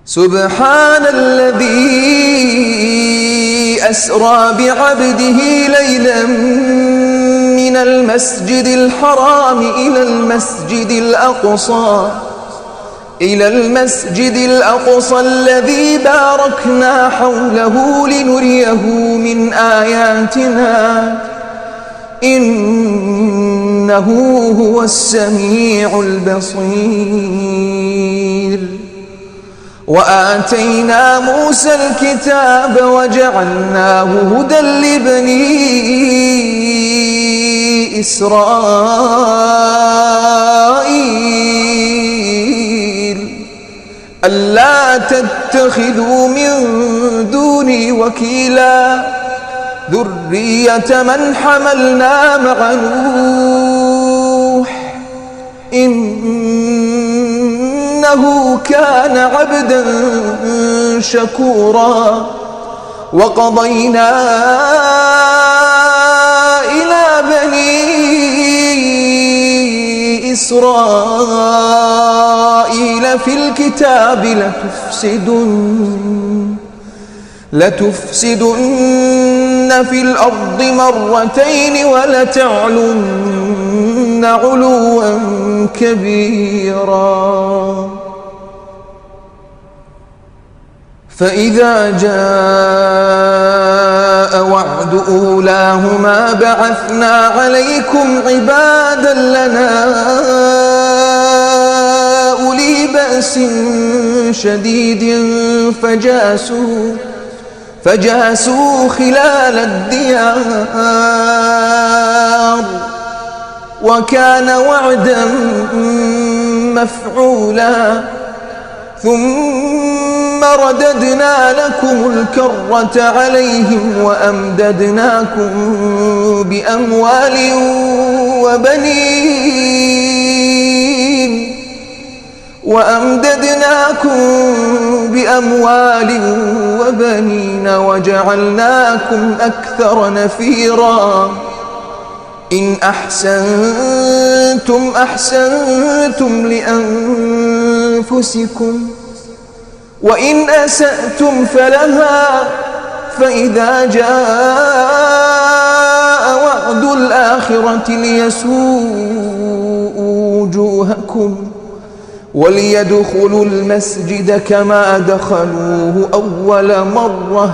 سبحان الذي أسرى بعبده ليلا من المسجد الحرام إلى المسجد الأقصى الذي باركنا حوله لنريه من آياتنا إنه هو السميع البصير. وآتينا موسى الكتاب وجعلناه هدى لبني إسرائيل ألا تتخذوا من دوني وكيلا ذرية من حملنا مع نوح إنه كان عبدا شكورا. وقضينا إلى بني إسرائيل في الكتاب لتفسدن في الأرض مرتين ولتعلن علوا كبيرا. فإذا جاء وعد أولاهما بعثنا عليكم عبادا لنا أولي بأس شديد فجاسوا خلال الديار وكان وعدا مفعولا. ثم رددنا لكم الكرة عليهم وأمددناكم بأموال وبنين وجعلناكم أكثر نفيرا. إن أحسنتم أحسنتم لأنفسكم وإن أسأتم فلها. فإذا جاء وعد الآخرة ليسوءوا وجوهكم وليدخلوا المسجد كما دخلوه أول مرة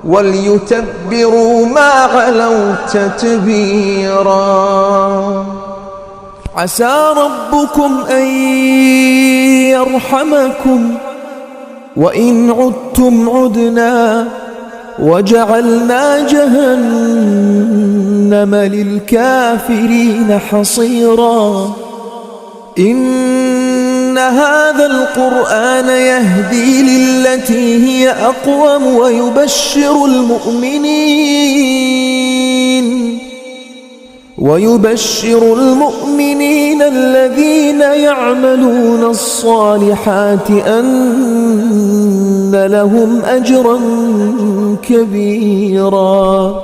وليتبروا ما علوا تتبيرا. عسى ربكم أن يرحمكم وإن عدتم عدنا وجعلنا جهنم للكافرين حصيرا. إن هذا القرآن يهدي للتي هي أقوم ويبشر المؤمنين الذين يعملون الصالحات أن لهم أجرا كبيرا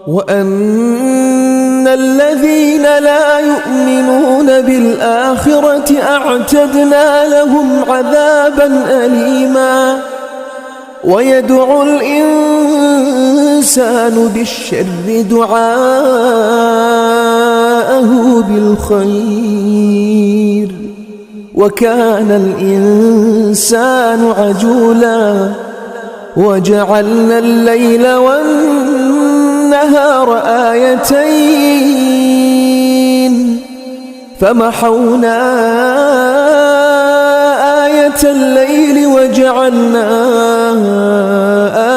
وأن الذين لا يؤمنون بالآخرة أعتدنا لهم عذابا أليما. ويدعو الإنسان بالشر دعاءه بالخير وكان الإنسان عجولا. وجعلنا الليل والنهار آيتين فمحونا آية الليل وجعلنا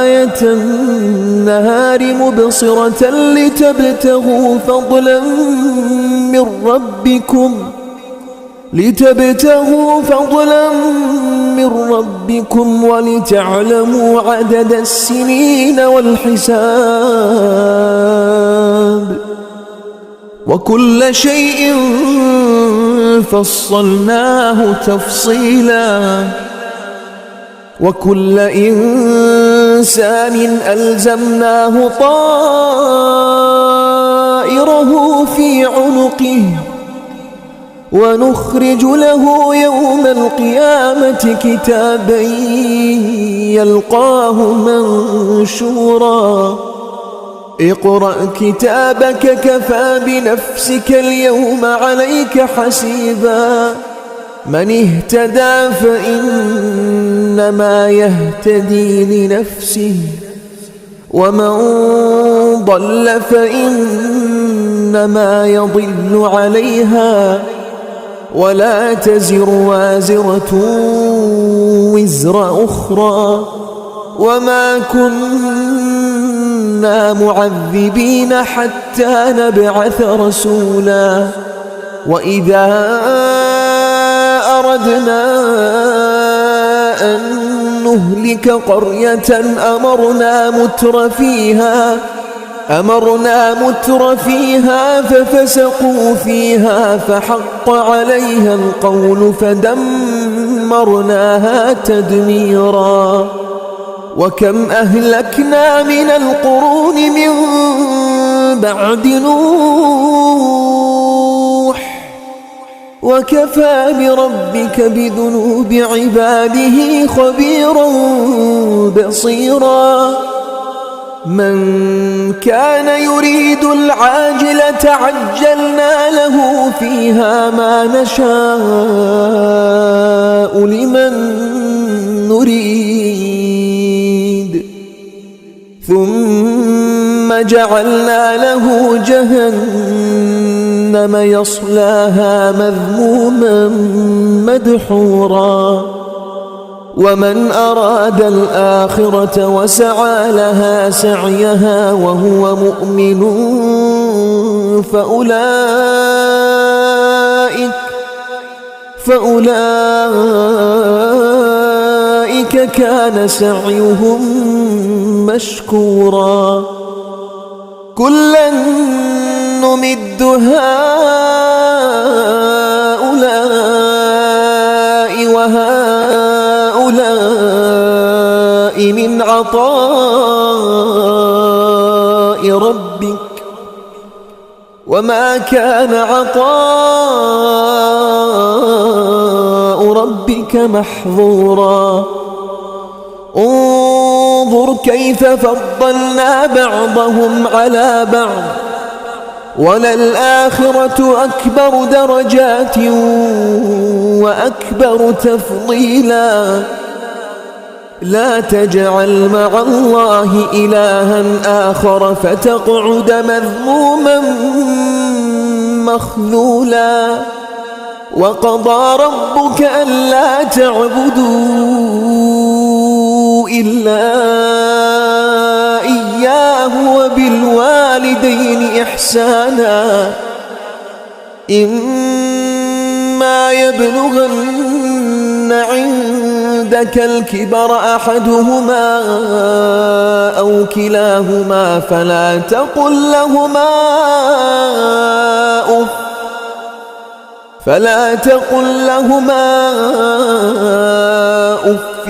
آية النهار مبصرة لتبتغوا فضلا من ربكم ولتعلموا عدد السنين والحساب وكل شيء فصلناه تفصيلا. وكل إنسان ألزمناه طائره في عنقه ونخرج له يوم القيامة كتابا يلقاه منشورا اقرأ كتابك كفى بنفسك اليوم عليك حسيبا من اهتدى فإنما يهتدي لنفسه ومن ضل فإنما يضل عليها ولا تزر وازرة وزر أخرى وما كنا معذبين حتى نبعث رسولا وإذا أردنا أن نهلك قرية أمرنا متر فيها ففسقوا فيها فحق عليها القول فدمرناها تدميرا وكم أهلكنا من القرون من بعد نوح وكفى بربك بذنوب عباده خبيرا بصيرا من كان يريد العاجلة عجلنا له فيها ما نشاء لمن نريد ثم جعلنا له جهنم يصلاها مذموما مدحورا ومن أراد الآخرة وسعى لها سعيها وهو مؤمن فأولئك كان سعيهم مشكورا كلا نمد هؤلاء وهؤلاء من عطاء ربك وما كان عطاء ربك محظورا انظر كيف فضلنا بعضهم على بعض وللآخرة أكبر درجات وأكبر تفضيلا لا تجعل مع الله إلها آخر فتقعد مذموما مخذولا وقضى ربك ألا تعبدوا إلا إياه وبالوالدين إحسانا إما يبلغن عندك الكبر أحدهما أو كلاهما فلا تقل لهما أف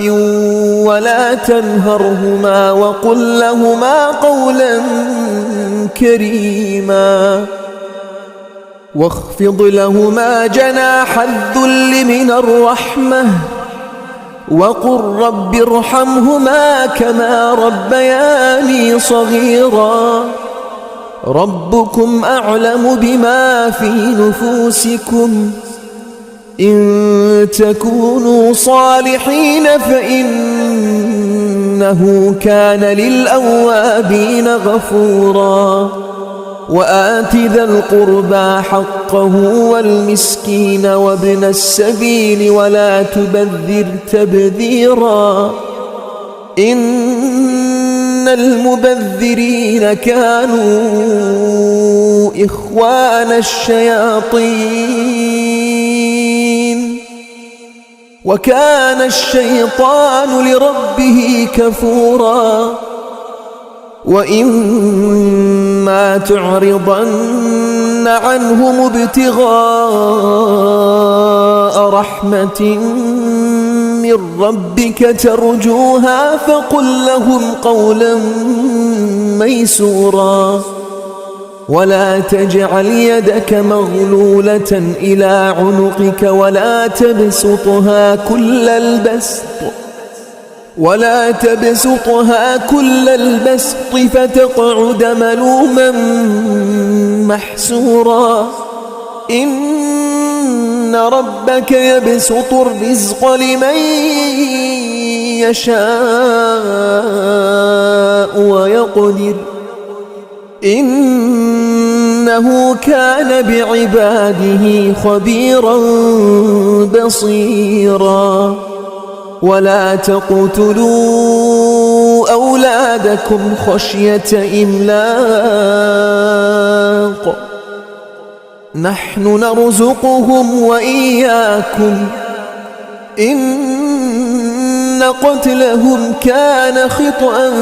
ولا تنهرهما وقل لهما قولا كريما واخفض لهما جناح الذل من الرحمة وقل رب ارحمهما كما ربياني صغيرا ربكم أعلم بما في نفوسكم إن تكونوا صالحين فإنه كان للأوابين غفورا وآت ذا القربى حقه والمسكين وابن السبيل ولا تبذر تبذيرا إن المبذرين كانوا إخوان الشياطين وكان الشيطان لربه كفورا وإما تعرضن عنهم ابتغاء رحمة من ربك ترجوها فقل لهم قولا ميسورا ولا تجعل يدك مغلولة إلى عنقك ولا تبسطها كل البسط فتقعد ملوما محسورا. إن ربك يبسط الرزق لمن يشاء ويقدر إنه كان بعباده خبيرا بصيرا. ولا تقتلوا أولادكم خشية إملاق نحن نرزقهم وإياكم إن قتلهم كان خطأ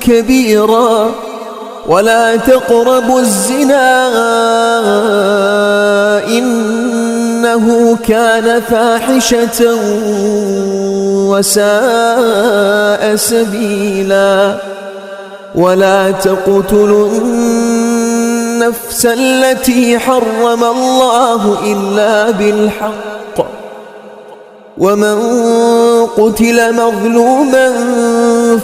كبيرا. ولا تقربوا الزنا إنه كان فاحشة وساء سبيلا. ولا تقتلوا النفس التي حرم الله إلا بالحق. ومن قتل مظلوما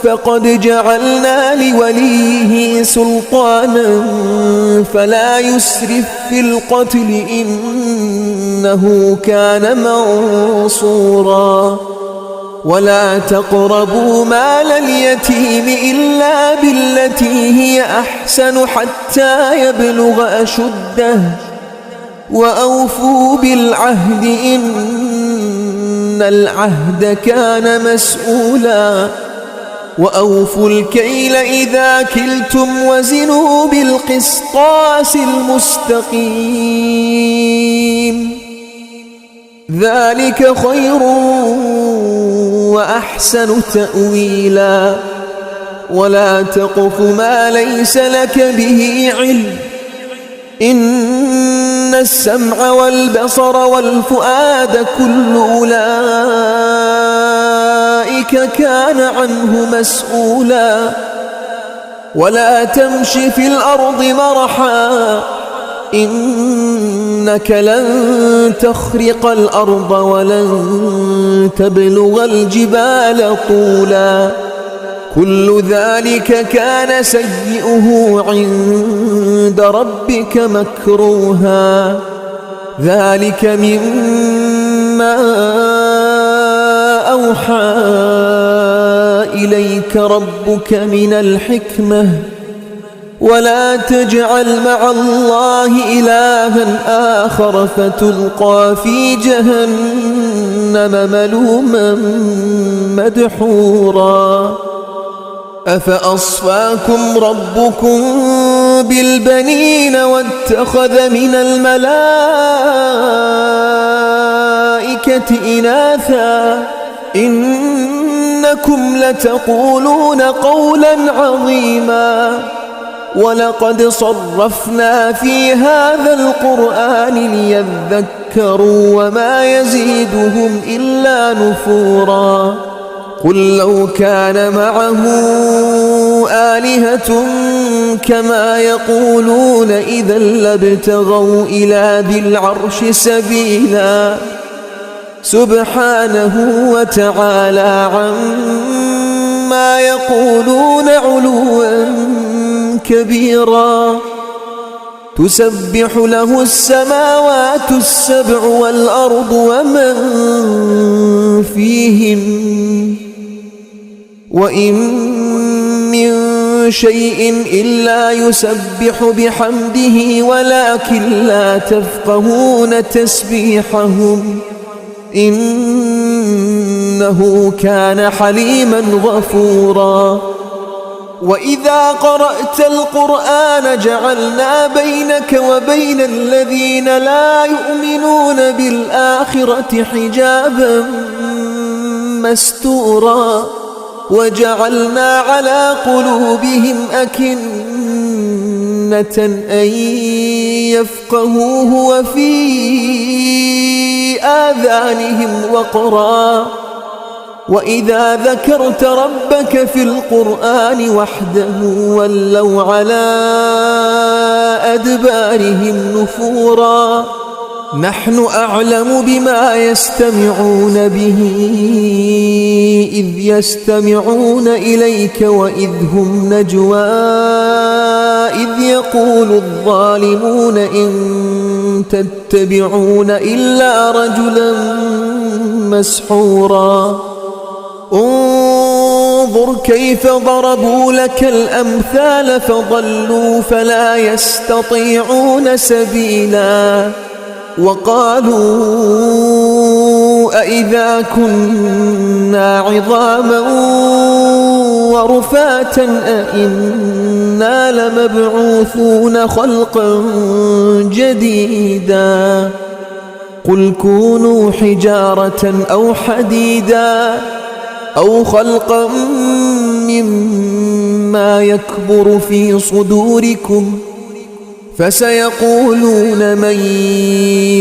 فقد جعلنا لوليه سلطانا فلا يسرف في القتل إنه كان منصورا. ولا تقربوا مال اليتيم إلا بالتي هي أحسن حتى يبلغ أشده وأوفوا بالعهد إن العهد كان مسؤولا. وأوفوا الكيل إذا كلتم وزنوا بالقسطاس المستقيم ذلك خير وأحسن تأويلا. ولا تقف ما ليس لك به علم إن السمع والبصر والفؤاد كل أولئك كان عنه مسؤولا. ولا تمش في الأرض مرحا إنك لن تخرق الأرض ولن تبلغ الجبال طولا. كل ذلك كان سيئه عند ربك مكروها. ذلك مما أوحى إليك ربك من الحكمة. ولا تجعل مع الله إلها آخر فتلقى في جهنم ملوما مدحورا. أفأصفاكم ربكم بالبنين واتخذ من الملائكة إناثا إنكم لتقولون قولا عظيما. ولقد صرفنا في هذا القرآن ليذكروا وما يزيدهم إلا نفورا. قل لو كان معه آلهة كما يقولون إذا لابتغوا إلى ذي العرش سبيلا. سبحانه وتعالى عما يقولون علوا كبيرا. تسبح له السماوات السبع والأرض ومن فيهن وإن من شيء إلا يسبح بحمده ولكن لا تفقهون تسبيحهم إنه كان حليما غفورا. وإذا قرأت القرآن جعلنا بينك وبين الذين لا يؤمنون بالآخرة حجابا مستورا. وجعلنا على قلوبهم أكنة أن يفقهوه وفي آذانهم وقرا وإذا ذكرت ربك في القرآن وحده ولوا على أدبارهم نفورا نحن أعلم بما يستمعون به إذ يستمعون إليك وإذ هم نجوى إذ يقول الظالمون إن تتبعون إلا رجلا مسحورا انظر كيف ضربوا لك الأمثال فضلوا فلا يستطيعون سبيلا وقالوا أإذا كنا عظاما ورفاتا أإنا لمبعوثون خلقا جديدا قل كونوا حجارة أو حديدا أو خلقا مما يكبر في صدوركم فسيقولون من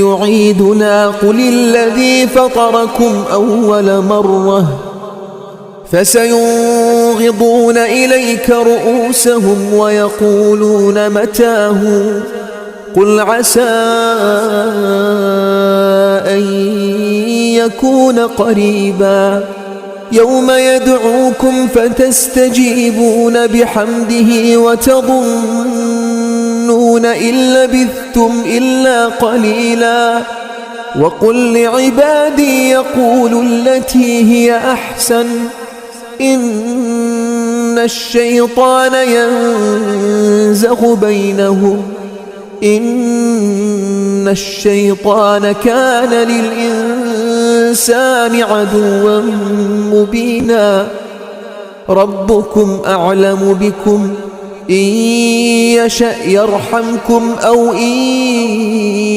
يعيدنا قل الذي فطركم أول مرة فسينغضون إليك رؤوسهم ويقولون متاه قل عسى أن يكون قريبا يوم يدعوكم فتستجيبون بحمده وتظنون إن لبثتم إلا قليلا وقل لعبادي يقولوا التي هي أحسن إن الشيطان ينزغ بينهم إن الشيطان كان للإنسان عدوا مبينا ربكم أعلم بكم إن يشأ يرحمكم أو إن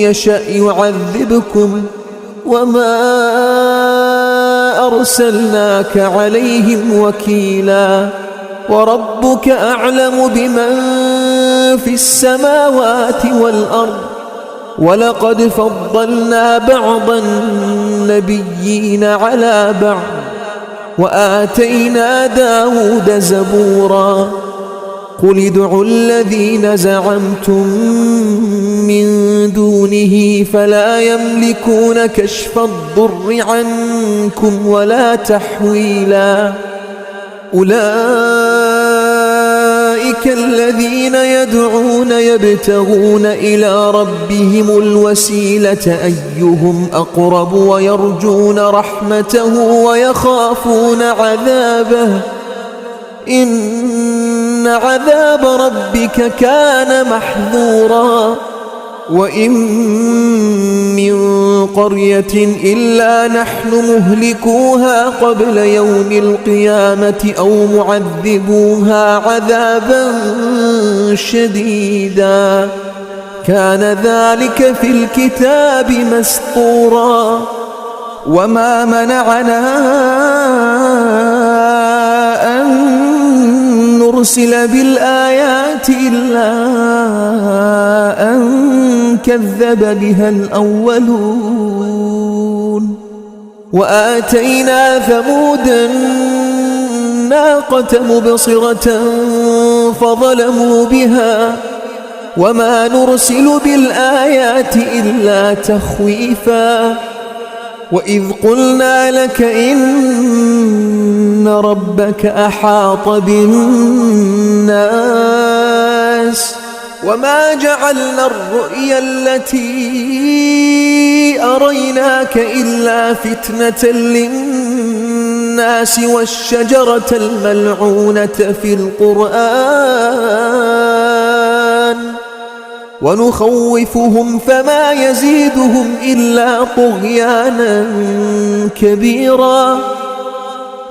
يشأ يعذبكم وما أرسلناك عليهم وكيلا وربك أعلم بمن في السماوات والأرض ولقد فضلنا بعض النبيين على بعض وآتينا داود زبورا قل ادعوا الذين زعمتم من دونه فلا يملكون كشف الضر عنكم ولا تحويلا أولئك الذين يدعون يبتغون إلى ربهم الوسيلة أيهم أقرب ويرجون رحمته ويخافون عذابه إن عذاب ربك كان محذورا وإن من قرية إلا نحن مهلكوها قبل يوم القيامة أو معذبوها عذابا شديدا كان ذلك في الكتاب مسطورا وما منعنا أن نرسل بالآيات إلا أن كذب بها الأولون وآتينا ثمود الناقة مبصرة فظلموا بها وما نرسل بالآيات إلا تخويفا وإذ قلنا لك إن ربك أحاط بالناس وما جعلنا الرؤيا التي أريناك إلا فتنة للناس والشجرة الملعونة في القرآن ونخوفهم فما يزيدهم إلا طغيانا كبيرا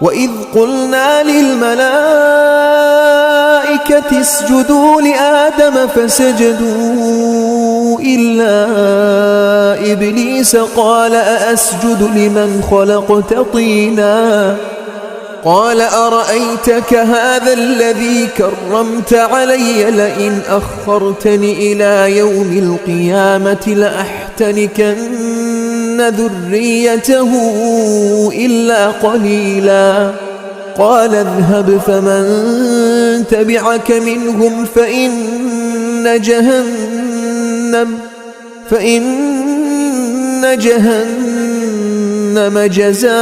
وإذ قلنا للملائكة اسجدوا لآدم فسجدوا إلا إبليس قال أأسجد لمن خلقت طينا قال أرأيتك هذا الذي كرمت علي لئن أخرتني إلى يوم القيامة لأحتنكن ذريته إلا قليلا قال اذهب فمن تبعك منهم فإن جهنم جزاؤكم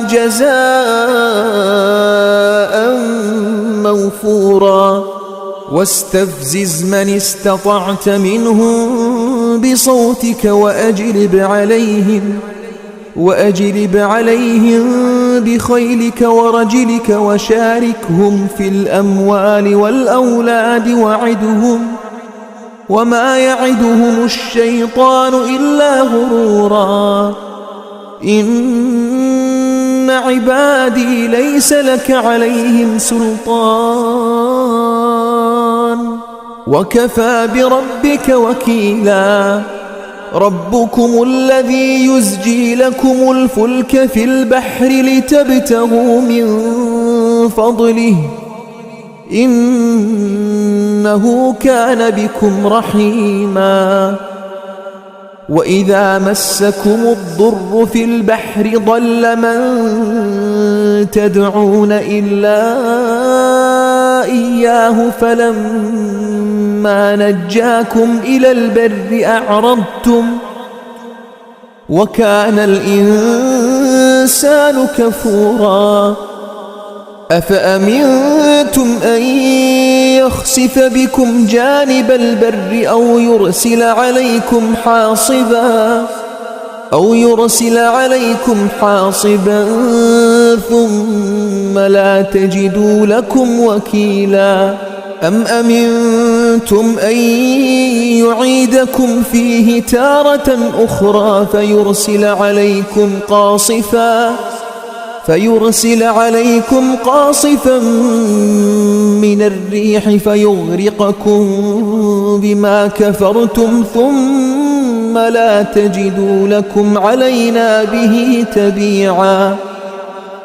جزاء موفورا واستفزز من استطعت منهم بصوتك وأجلب عليهم بخيلك ورجلك وشاركهم في الأموال والأولاد وعدهم وما يعدهم الشيطان إلا غرورا إن عبادي ليس لك عليهم سلطان وكفى بربك وكيلا ربكم الذي يزجي لكم الفلك في البحر لتبتغوا من فضله إنه كان بكم رحيما وإذا مسكم الضر في البحر ضل من تدعون إلا إياه فلما نجاكم إلى البر أعرضتم وكان الإنسان كفورا أفأمنتم أن يخسف بكم جانب البر أو يرسل عليكم حاصبا ثم لا تجدوا لكم وكيلا أم أمنتم أن يعيدكم فيه تارة أخرى فيرسل عليكم قاصفا من الريح فيغرقكم بما كفرتم ثم لا تجدوا لكم علينا به تبيعا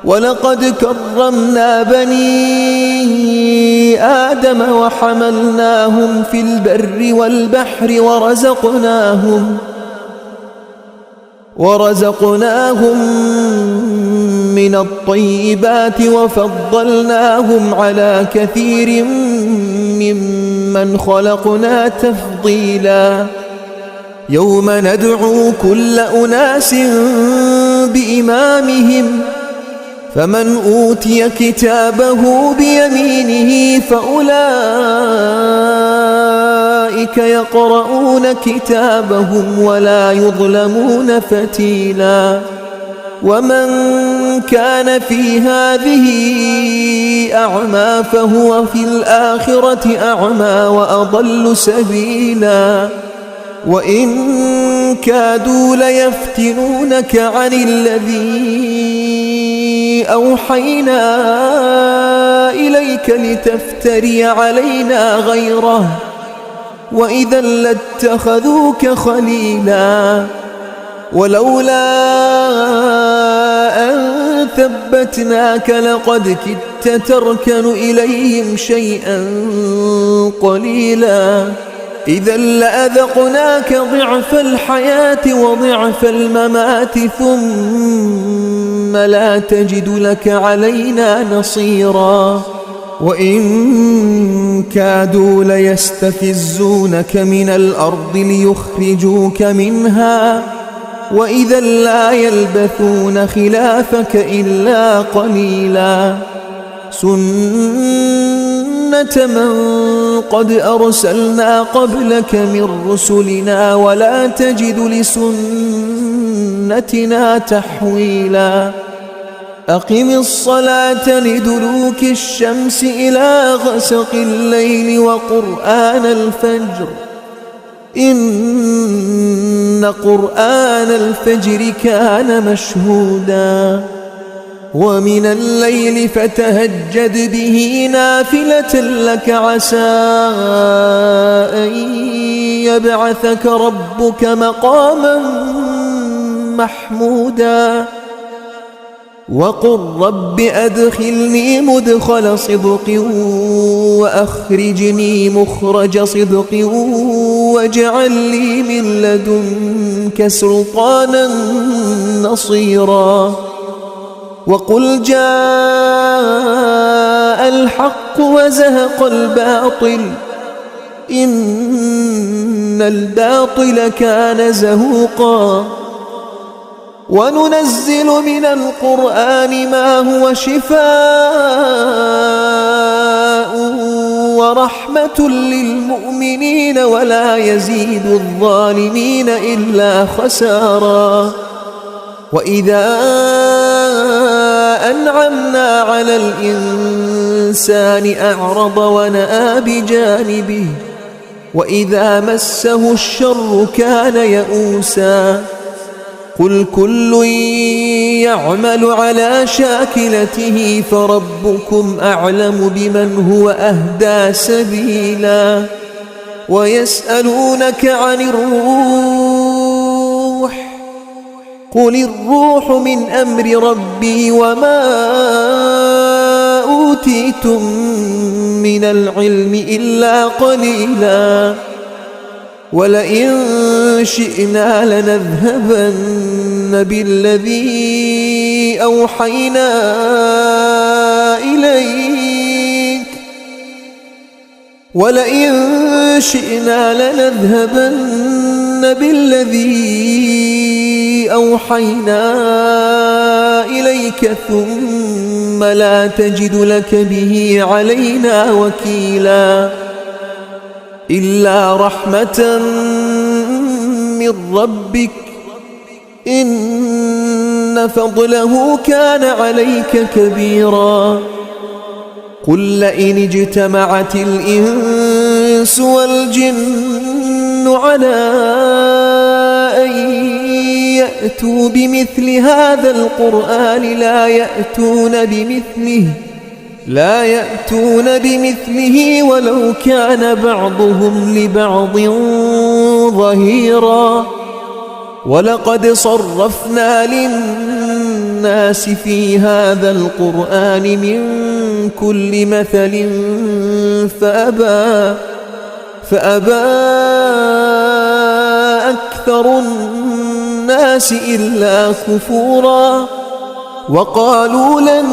ولقد كرمنا بني آدم وحملناهم في البر والبحر ورزقناهم من الطيبات وفضلناهم على كثير ممن خلقنا تفضيلا يوم ندعو كل أناس بإمامهم فمن أوتي كتابه بيمينه فأولئك يقرؤون كتابهم ولا يظلمون فتيلا ومن كان في هذه أعمى فهو في الآخرة أعمى وأضل سبيلا وإن كادوا ليفتنونك عن الذي أوحينا إليك لتفتري علينا غيره وإذا لاتخذوك خليلا ولولا أن ثبتناك لقد كدت تركن إليهم شيئا قليلا إذا لأذقناك ضعف الحياة وضعف الممات ثم لا تجد لك علينا نصيرا وإن كادوا ليستفزونك من الأرض ليخرجوك منها وإذا لا يلبثون خلافك إلا قليلا سنة من قد أرسلنا قبلك من رسلنا ولا تجد لسنتنا تحويلا أقم الصلاة لدلوك الشمس إلى غسق الليل وقرآن الفجر إن قرآن الفجر كان مشهودا ومن الليل فتهجد به نافلة لك عسى أن يبعثك ربك مقاما محمودا وقل رب أدخلني مدخل صدق وأخرجني مخرج صدق واجعل لي من لدنك سلطانا نصيرا وقل جاء الحق وزهق الباطل إن الباطل كان زهوقا وننزل من القرآن ما هو شفاء ورحمة للمؤمنين ولا يزيد الظالمين إلا خسارا وإذا أنعمنا على الإنسان أعرض ونأى بجانبه وإذا مسه الشر كان يئوسا قل كل يعمل على شاكلته فربكم أعلم بمن هو أهدى سبيلا ويسألونك عن الروح قل الروح من أمر ربي وما أوتيتم من العلم إلا قليلا ولئن شئنا لنذهبن بالذي أوحينا إليك ثم لا تجد لك به علينا وكيلا إلا رحمة من ربك إن فضله كان عليك كبيرا قل لئن اجتمعت الإنس والجن على أن يأتوا بمثل هذا القرآن لا يأتون بمثله ولو كان بعضهم لبعض ظهيرا ولقد صرفنا للناس في هذا القرآن من كل مثل فأبى أكثر الناس إلا كفورا وقالوا لن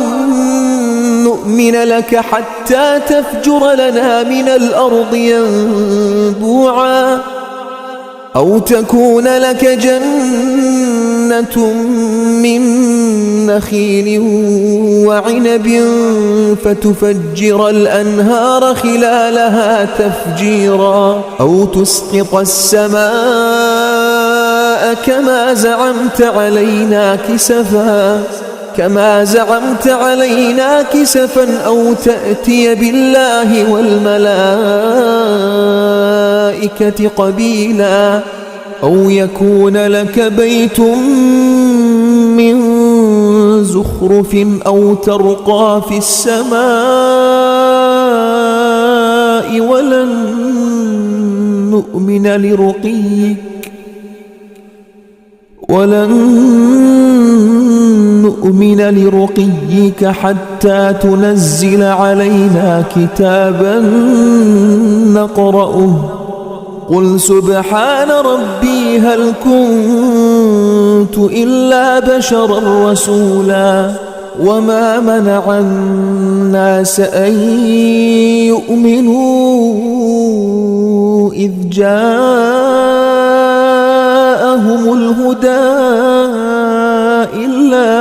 نؤمن لك حتى تفجر لنا من الأرض ينبوعا أو تكون لك جنة من نخيل وعنب فتفجر الأنهار خلالها تفجيرا أو تسقط السماء كما زعمت علينا كسفا أو تأتي بالله والملائكة قبيلا أو يكون لك بيت من زخرف أو ترقى في السماء ولن نؤمن لرقيك حتى تنزل علينا كتابا نقرأه قل سبحان ربي هل كنت إلا بشرا رسولا وما منع الناس أن يؤمنوا إذ جاءهم الهدى إلا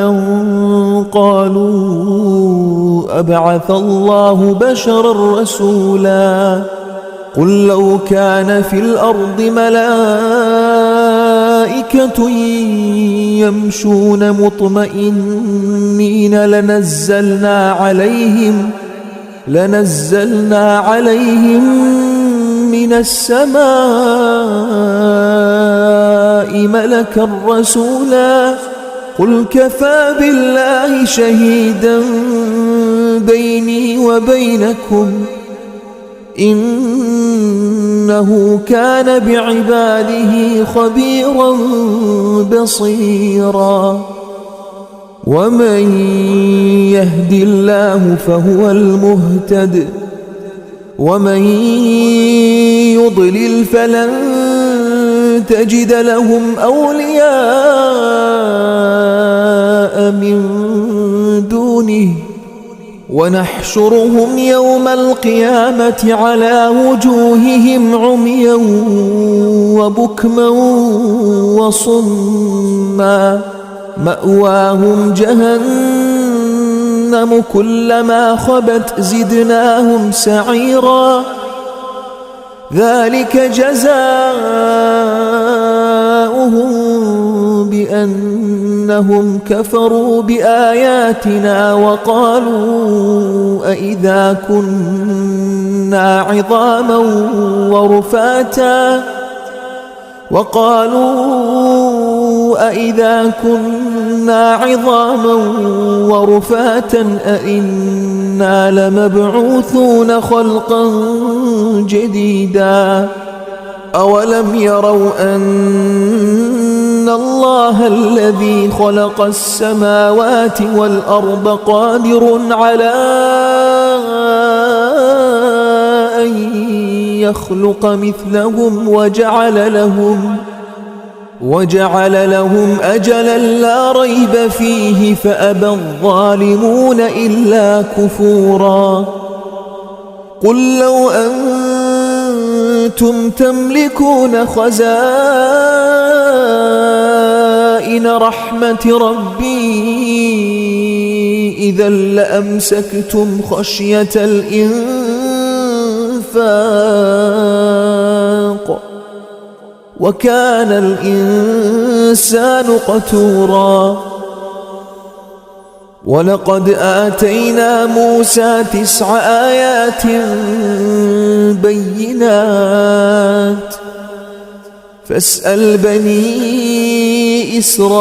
أن قالوا أبعث الله بشرا رسولا قل لو كان في الأرض ملائكة يمشون مطمئنين لنزلنا عليهم من السماء ملكا رسولا قل كفى بالله شهيدا بيني وبينكم إنه كان بعباده خبيرا بصيرا ومن يهد الله فهو المهتد ومن يضلل فلن تجد لهم أولياء من دونه ونحشرهم يوم القيامة على وجوههم عميا وبكما وصما مأواهم جهنم كلما خبت زدناهم سعيرا ذلك جزاؤهم بأنهم كفروا بآياتنا وقالوا أإذا كنا عظاما ورفاتا أإنا لمبعوثون خلقا جديدا أولم يروا أن الله الذي خلق السماوات والأرض قادر على أن يخلق مثلهم وجعل لهم أجلا لا ريب فيه فأبى الظالمون إلا كفورا قل لو أنتم تملكون خزائن رحمة ربي إذا لأمسكتم خشية الإنفاق وكان الإنسان قتورا ولقد آتينا موسى 9 آيات بينات فاسأل بني إسرائيل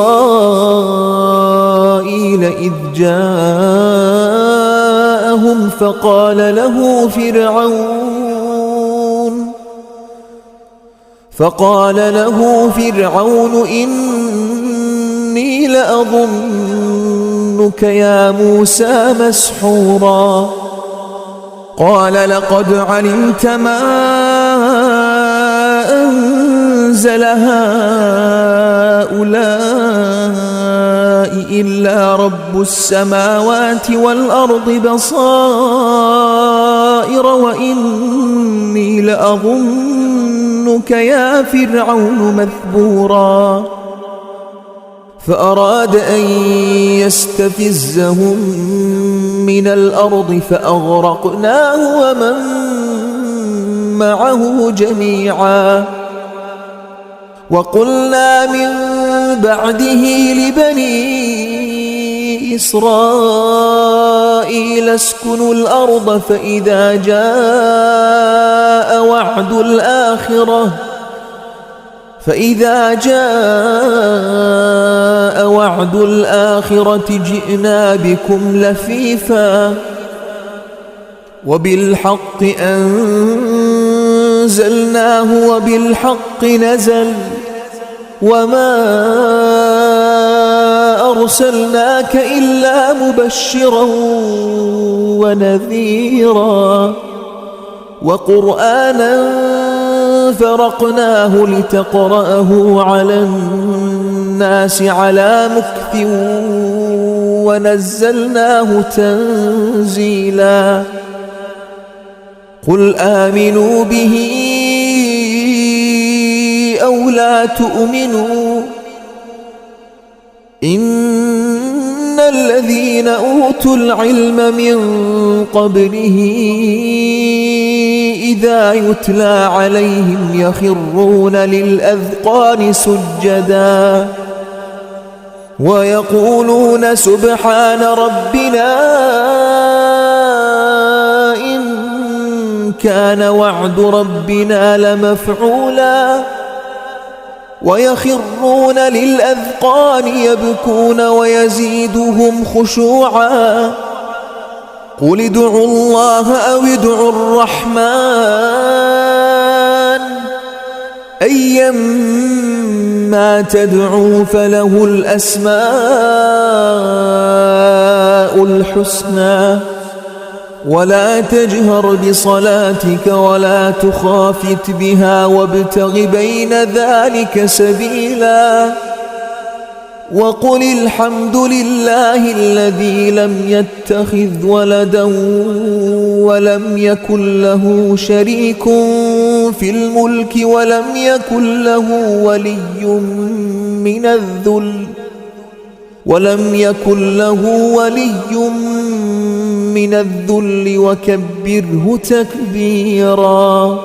إذ جاءهم فقال له فرعون إني لأظنك يا موسى مسحورا قال لقد علمت ما أنزل هؤلاء إلا رب السماوات والأرض بصائر وإني لأظنك يا فرعون مثبورا فأراد أن يستفزهم من الأرض فأغرقناه ومن معه جميعا وقلنا من بعده لبني إسرائيل اسكنوا الأرض فإذا جاء وعد الآخرة جئنا بكم لفيفا وبالحق أنزلناه وبالحق نزل وما أرسلناك إلا مبشرا ونذيرا وقرآنا فرقناه لتقرأه على الناس على مكث ونزلناه تنزيلا قل آمنوا به أو لا تؤمنوا إن الذين أوتوا العلم من قبله إذا يتلى عليهم يخرون للأذقان سجدا ويقولون سبحان ربنا إن كان وعد ربنا لمفعولا ويخرون للأذقان يبكون ويزيدهم خشوعا قل ادعوا الله أو ادعوا الرحمن أيما ما تدعو فله الأسماء الحسنى ولا تجهر بصلاتك ولا تخافت بها وابتغ بين ذلك سبيلا وقل الحمد لله الذي لم يتخذ ولدا ولم يكن له شريك في الملك ولم يكن له ولي من الذل وكبره تكبيرا.